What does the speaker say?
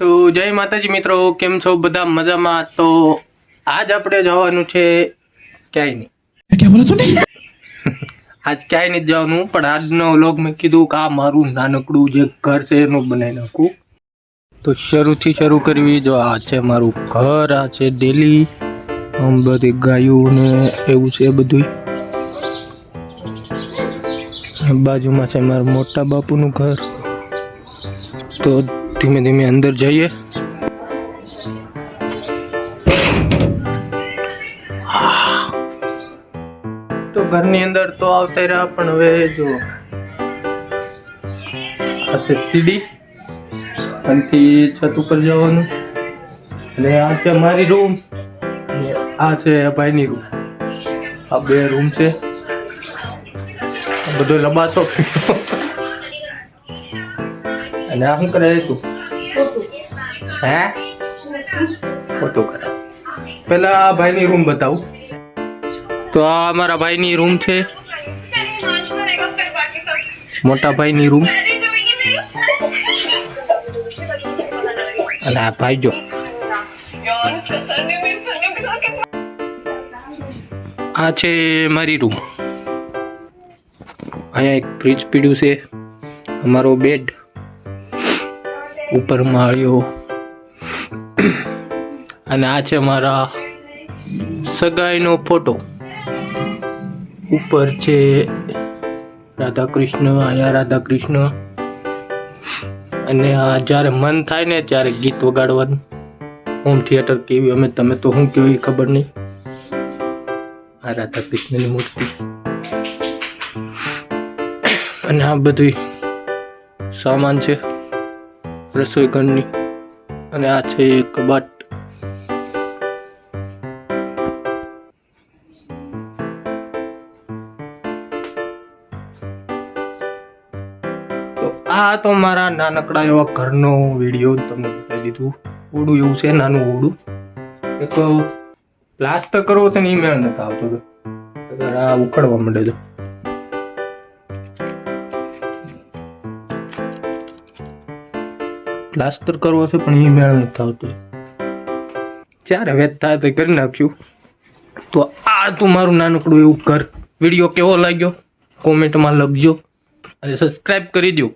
તો જય માતાજી મિત્રો, કેમ છો બધા? મજામાં? તો આજ આપણે જવાનું છે ક્યાંય નહીં. क्या बोला तूने? આજ ક્યાંય નહીં જવાનું, પણ આજનો વ્લોગ મેં કીધું કે આ મારું નાનકડું જે ઘર છે એનું બનાવી નાખું. તો શરૂથી શરૂ કરવી. જો આ છે મારું ઘર, આ છે ડેલી, આમ બધી ગાયું ને એવું છે બધું. બાજુમાં છે મારા મોટા બાપુનું ઘર. તો ધીમે ધીમે અંદર જઈએ. તો ઘરની અંદર તો આવતા રહ્યા, પણ હવે જો આ છે સીડી, અહીંથી છત ઉપર જવાનું. અને આ છે મારી રૂમ, આ છે ભાઈની રૂમ. આ બે રૂમ છે. આ બધો લબાસો. અને આ શું કરે તું? હે? ફોટો કરે. પેલા આ ભાઈની રૂમ બતાવું. તો આ અમારા ભાઈની રૂમ છે, મોટા ભાઈની રૂમ. અને આ ભાઈ જો આ છે મારી રૂમ. અહીંયા એક ફ્રીજ પીડ્યું છે, અમારો બેડ, ઉપર માળ્યો. અને આ છે મારા સગાઈનો ફોટો. ઉપર છે રાધા કૃષ્ણ, અહીંયા રાધા કૃષ્ણ. અને આ જ્યારે મન થાય ને ત્યારે ગીત વગાડવાનું. હોમ થિયેટર કેવી, અમે તમે તો શું કેવું ખબર નહીં. આ રાધા કૃષ્ણની મૂર્તિ. અને આ બધું સામાન છે રસોઈ ઘરની. અને આ છે કબાટ. આ તો મારા નાનકડા એવા ઘરનો વિડીયો તમને બતાવી દીધું. ઓડું એવું છે, નાનું ઓડું. એક પ્લાસ્ટર કરવો તો નહીં, મેળ નથી આવતો. આ ઉખડવા માંડે છે. પ્લાસ્ટર કરવો છે પણ એ મેળ નથી આવતો. જ્યારે વેત થાય તો કરી નાખશું. તો આ તો મારું નાનકડું એવું ઘર. વિડીયો કેવો લાગ્યો કોમેન્ટમાં લખજો અને સબસ્ક્રાઈબ કરી દો.